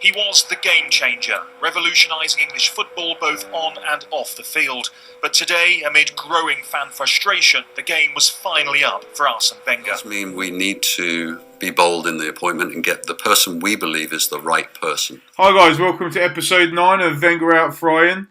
He was the game changer, revolutionising English football both on and off the field. But today, amid growing fan frustration, the game was finally up for Arsene Wenger. It does mean we need to be bold in the appointment and get the person we believe is the right person. Hi guys, welcome to episode 9 of WengerOut FryIn.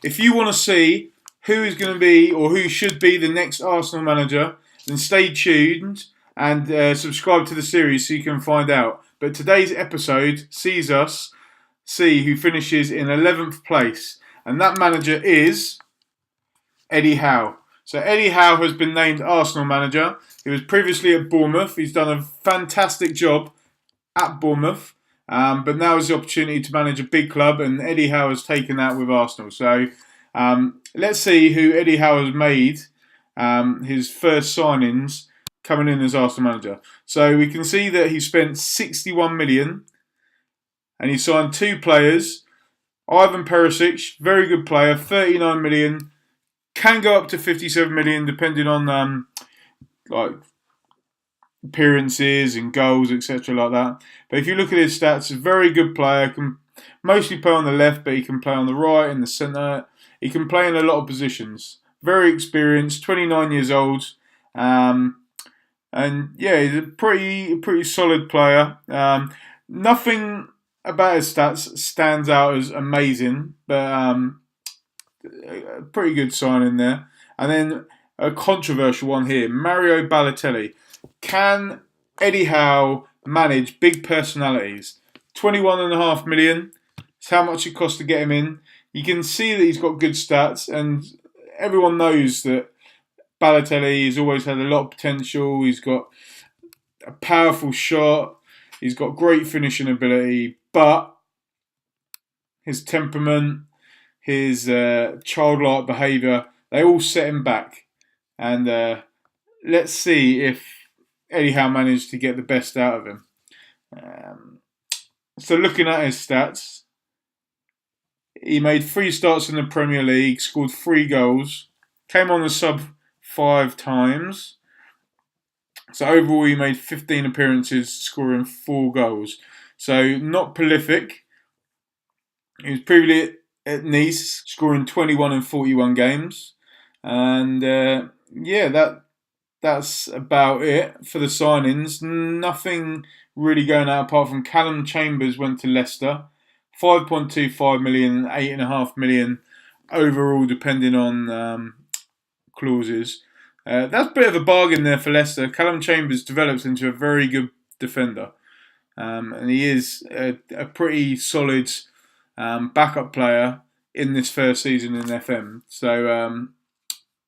If you want to see who is going to be or who should be the next Arsenal manager, then stay tuned and subscribe to the series so you can find out. But today's episode sees us see who finishes in 11th place, and that manager is Eddie Howe. So Eddie Howe has been named Arsenal manager. He was previously at Bournemouth. He's done a fantastic job at Bournemouth, but now is the opportunity to manage a big club, and Eddie Howe has taken that with Arsenal. So let's see who Eddie Howe has made his first signings coming in as Arsenal manager. So we can see that he spent 61 million and he signed 2 players. Ivan Perisic, very good player, 39 million. Can go up to 57 million depending on like appearances and goals, etc. like that. But if you look at his stats, a very good player. Can mostly play on the left, but he can play on the right, in the centre. He can play in a lot of positions. Very experienced, 29 years old. And yeah, he's a pretty solid player. Nothing about his stats stands out as amazing, but a pretty good signing there. And then a controversial one here, Mario Balotelli. Can Eddie Howe manage big personalities? 21.5 million. It's how much it costs to get him in. You can see that he's got good stats, and everyone knows that Balotelli has always had a lot of potential. He's got a powerful shot. He's got great finishing ability, but his temperament, his childlike behaviour, they all set him back. And let's see if Eddie Howe managed to get the best out of him. So looking at his stats, he made 3 starts in the Premier League, scored 3 goals, came on the sub 5 times. So overall he made 15 appearances, scoring 4 goals. So not prolific. He was previously at Nice, scoring 21 in 41 games. And yeah, that's about it for the signings. Nothing really going out apart from Callum Chambers went to Leicester. 5.25 million, 8.5 million overall, depending on clauses. That's a bit of a bargain there for Leicester. Callum Chambers develops into a very good defender, and he is a pretty solid backup player in this first season in FM. So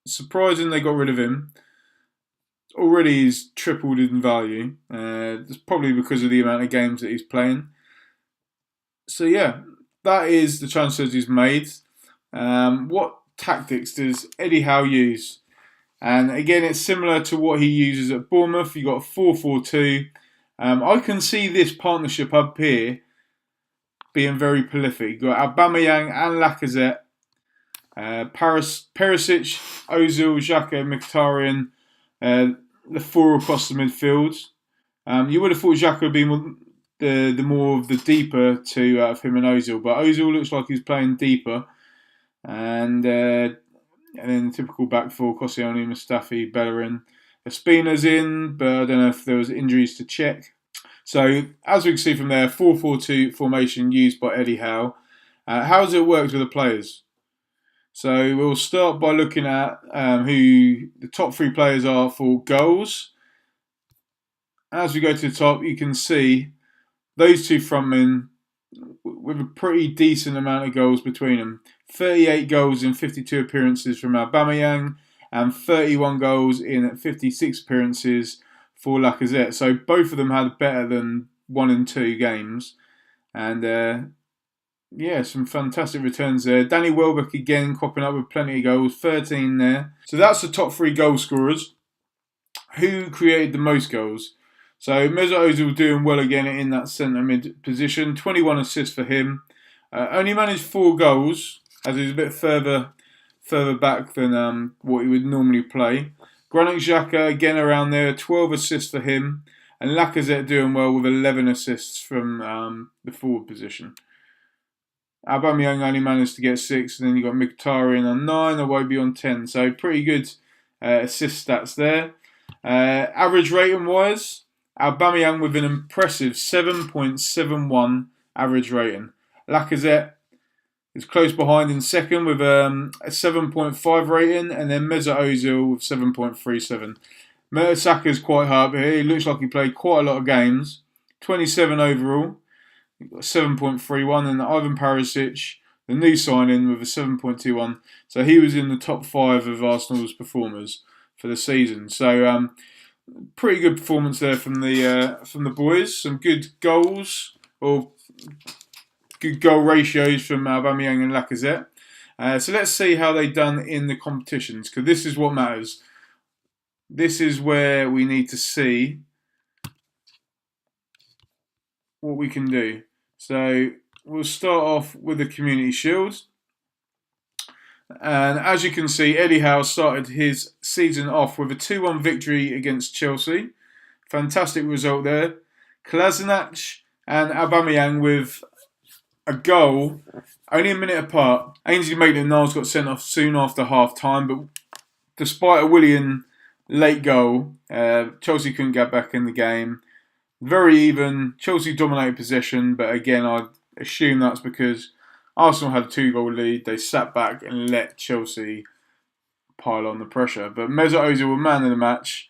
surprising they got rid of him. Already he's tripled in value. It's probably because of the amount of games that he's playing. So yeah, that is the transfers he's made. What tactics does Eddie Howe use? And again, it's similar to what he uses at Bournemouth. You got a 4-4-2. I can see this partnership up here being very prolific. You got Aubameyang and Lacazette, Perisic, Ozil, Xhaka, Mkhitaryan, the 4 across the midfield. You would have thought Xhaka would be the more of the deeper 2 out of him and Ozil, but Ozil looks like he's playing deeper. And then the typical back 4, Koscielny, Mustafi, Bellerin. Espina's in, but I don't know if there was injuries to check. So, as we can see from there, 4-4-2 formation used by Eddie Howe. How does it work with the players? So, we'll start by looking at who the top 3 players are for goals. As we go to the top, you can see those 2 frontmen with a pretty decent amount of goals between them. 38 goals in 52 appearances from Aubameyang and 31 goals in 56 appearances for Lacazette. So both of them had better than 1 and 2 games. And yeah, some fantastic returns there. Danny Welbeck again cropping up with plenty of goals, 13 there. So that's the top 3 goal scorers. Who created the most goals? So Mesut Ozil doing well again in that centre mid position. 21 assists for him. Only managed 4 goals, as he's a bit further back than what he would normally play. Granit Xhaka again around there, 12 assists for him. and Lacazette doing well with 11 assists from the forward position. Aubameyang only managed to get 6, and then you got Mkhitaryan on 9, Iwobi on 10. So pretty good assist stats there. Average rating wise, Aubameyang with an impressive 7.71 average rating. Lacazette is close behind in second with a 7.5 rating, and then Mesut Ozil with 7.37. Mertesacker is quite high up here. He looks like he played quite a lot of games. 27 overall. 7.31, and Ivan Perisic, the new signing, with a 7.21. So he was in the top 5 of Arsenal's performers for the season. So pretty good performance there from the boys. Some good goals, or good goal ratios from Aubameyang and Lacazette. So let's see how they done in the competitions, because this is what matters. This is where we need to see what we can do. So we'll start off with the Community Shield. And as you can see, Eddie Howe started his season off with a 2-1 victory against Chelsea. Fantastic result there. Kolasinac and Aubameyang with a goal, only a minute apart. Ainsley Maitland-Niles got sent off soon after half-time, but despite a Willian late goal, Chelsea couldn't get back in the game. Very even. Chelsea dominated possession, but again, I assume that's because Arsenal had a 2-goal lead. They sat back and let Chelsea pile on the pressure. But Mesut Ozil was man of the match.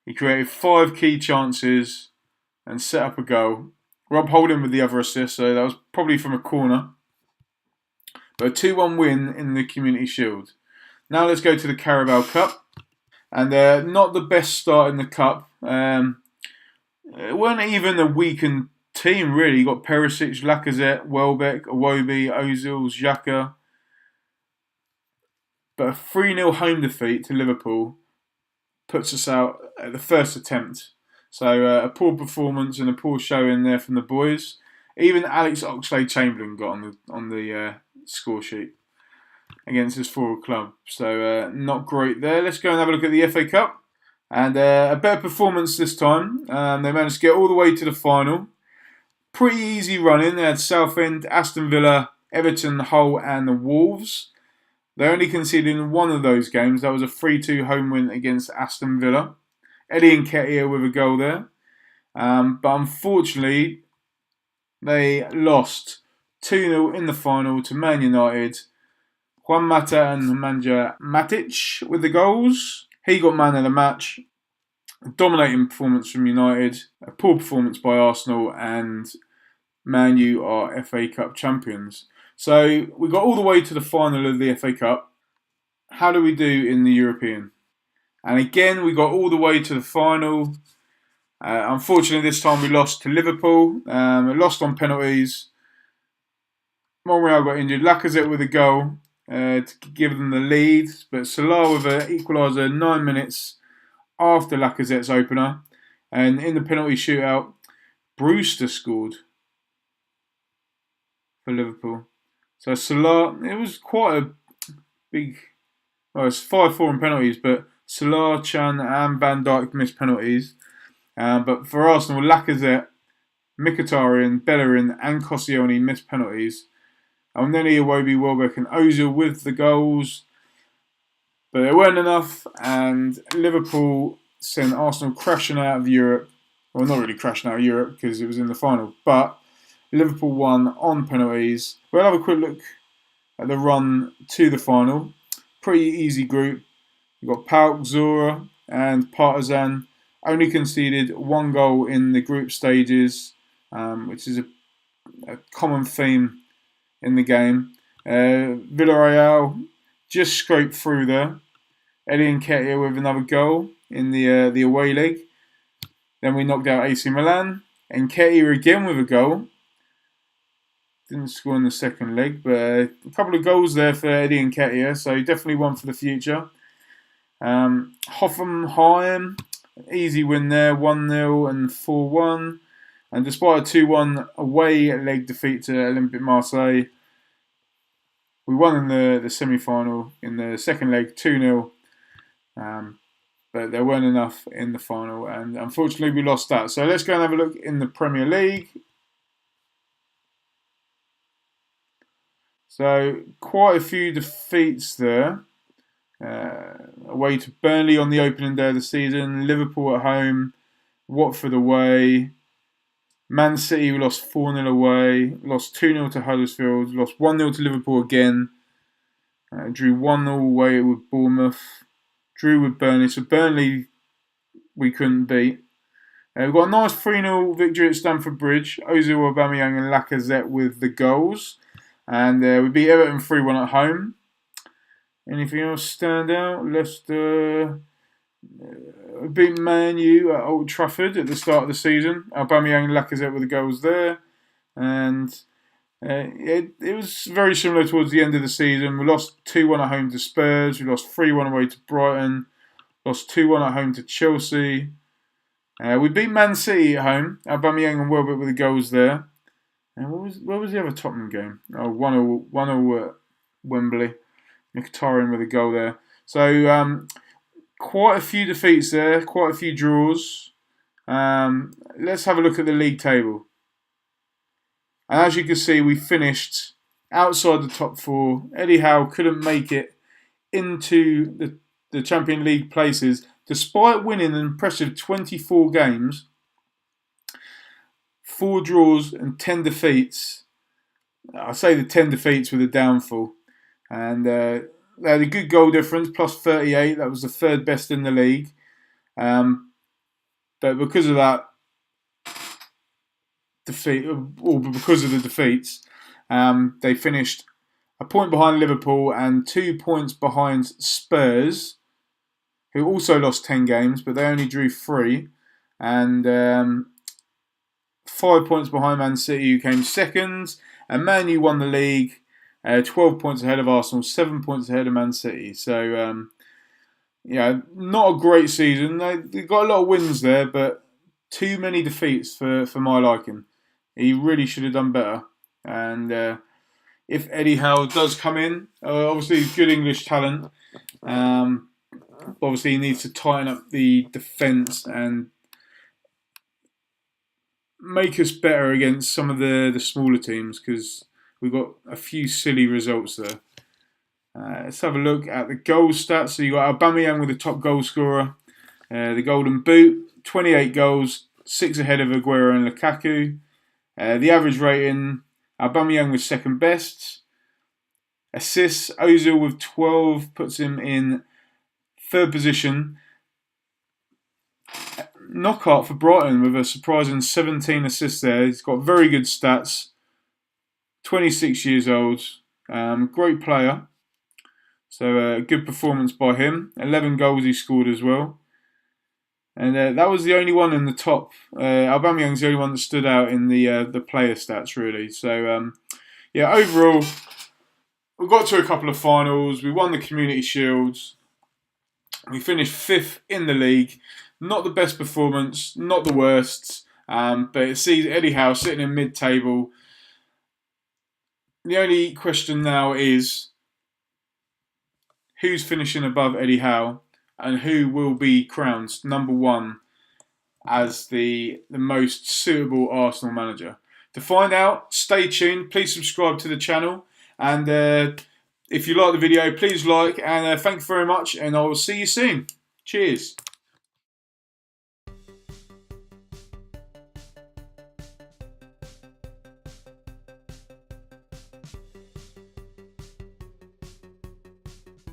He created 5 key chances and set up a goal. Rob Holding with the other assist, so that was probably from a corner. But a 2-1 win in the Community Shield. Now let's go to the Carabao Cup. And not the best start in the Cup. It weren't even a weakened team, really. You got Perisic, Lacazette, Welbeck, Iwobi, Ozil, Xhaka. But a 3-0 home defeat to Liverpool puts us out at the first attempt. So a poor performance and a poor showing there from the boys. Even Alex Oxlade-Chamberlain got on the score sheet against his forward club. So not great there. Let's go and have a look at the FA Cup. And a better performance this time. They managed to get all the way to the final. Pretty easy running. They had Southend, Aston Villa, Everton, Hull and the Wolves. They only conceded in one of those games. That was a 3-2 home win against Aston Villa. Eddie Nketiah with a goal there. But unfortunately, they lost 2-0 in the final to Man United. Juan Mata and Nemanja Matic with the goals. He got man of the match. A dominating performance from United. A poor performance by Arsenal, and Man U are FA Cup champions. So we got all the way to the final of the FA Cup. How do we do in the European? And again, we got all the way to the final. Unfortunately, this time we lost to Liverpool. We lost on penalties. Monreal got injured. Lacazette with a goal to give them the lead. But Salah with an equaliser 9 minutes after Lacazette's opener. And in the penalty shootout, Brewster scored for Liverpool. So Salah, it was quite a big... Well, it's 5-4 in penalties, but Salah, Chan and Van Dijk missed penalties. But for Arsenal, Lacazette, Mkhitaryan, Bellerin and Koscielny missed penalties. And then Iwobi, Welbeck and Ozil with the goals. But it weren't enough, and Liverpool sent Arsenal crashing out of Europe. Well, not really crashing out of Europe because it was in the final, but Liverpool won on penalties. We'll have a quick look at the run to the final. Pretty easy group. You've got PAOK, Zora and Partizan. Only conceded 1 goal in the group stages, which is a common theme in the game. Villarreal just scraped through there. Eddie Nketiah with another goal in the away leg. Then we knocked out AC Milan. Nketiah again with a goal. Didn't score in the second leg, but a couple of goals there for Eddie Nketiah, so definitely one for the future. Hoffenheim, easy win there, 1-0 and 4-1. And despite a 2-1 away leg defeat to Olympique Marseille, we won in the semi-final in the second leg, 2-0. but there weren't enough in the final, and unfortunately we lost that. So let's go and have a look in the Premier League. So quite a few defeats there. Away to Burnley on the opening day of the season, Liverpool at home, Watford away, Man City we lost 4-0 away, lost 2-0 to Huddersfield, lost 1-0 to Liverpool again, drew 1-0 away with Bournemouth, drew with Burnley, so Burnley we couldn't beat. We've got a nice 3-0 victory at Stamford Bridge, Ozil, Aubameyang and Lacazette with the goals, and we beat Everton 3-1 at home. Anything else stand out? Leicester beat Man U at Old Trafford at the start of the season. Aubameyang and Lacazette with the goals there. And it was very similar towards the end of the season. We lost 2-1 at home to Spurs. We lost 3-1 away to Brighton. Lost 2-1 at home to Chelsea. We beat Man City at home. Aubameyang and Welbeck with the goals there. And where was the other Tottenham game? 1-0 at Wembley. Mkhitaryan with a goal there. So quite a few defeats there, quite a few draws. Let's have a look at the league table. And as you can see, we finished outside the top four. Eddie Howe couldn't make it into the Champions League places, despite winning an impressive 24 games, 4 draws and 10 defeats. I say the 10 defeats with a downfall. And they had a good goal difference, plus 38. That was the third best in the league. But because of that defeat, or because of the defeats, they finished a point behind Liverpool and 2 points behind Spurs, who also lost 10 games, but they only drew 3. And 5 points behind Man City, who came second. And Man U won the league. 12 points ahead of Arsenal, 7 points ahead of Man City. So, not a great season. They got a lot of wins there, but too many defeats for my liking. He really should have done better. And if Eddie Howe does come in, obviously he's good English talent. Obviously he needs to tighten up the defence and make us better against some of the smaller teams, because we've got a few silly results there. Let's have a look at the goal stats. So you've got Aubameyang with the top goal scorer. The Golden Boot, 28 goals, 6 ahead of Aguero and Lukaku. The average rating, Aubameyang was second best. Assists, Ozil with 12 puts him in third position. Knockout for Brighton with a surprising 17 assists there. He's got very good stats. 26 years old, great player. So good performance by him. 11 goals he scored as well. And that was the only one in the top. Aubameyang's the only one that stood out in the player stats, really. So, overall, we got to a couple of finals. We won the Community Shields. We finished 5th in the league. Not the best performance, not the worst. But it sees Eddie Howe sitting in mid-table. The only question now is who's finishing above Eddie Howe and who will be crowned number 1 as the most suitable Arsenal manager. To find out, stay tuned. Please subscribe to the channel. And if you like the video, please like. And thank you very much. And I will see you soon. Cheers.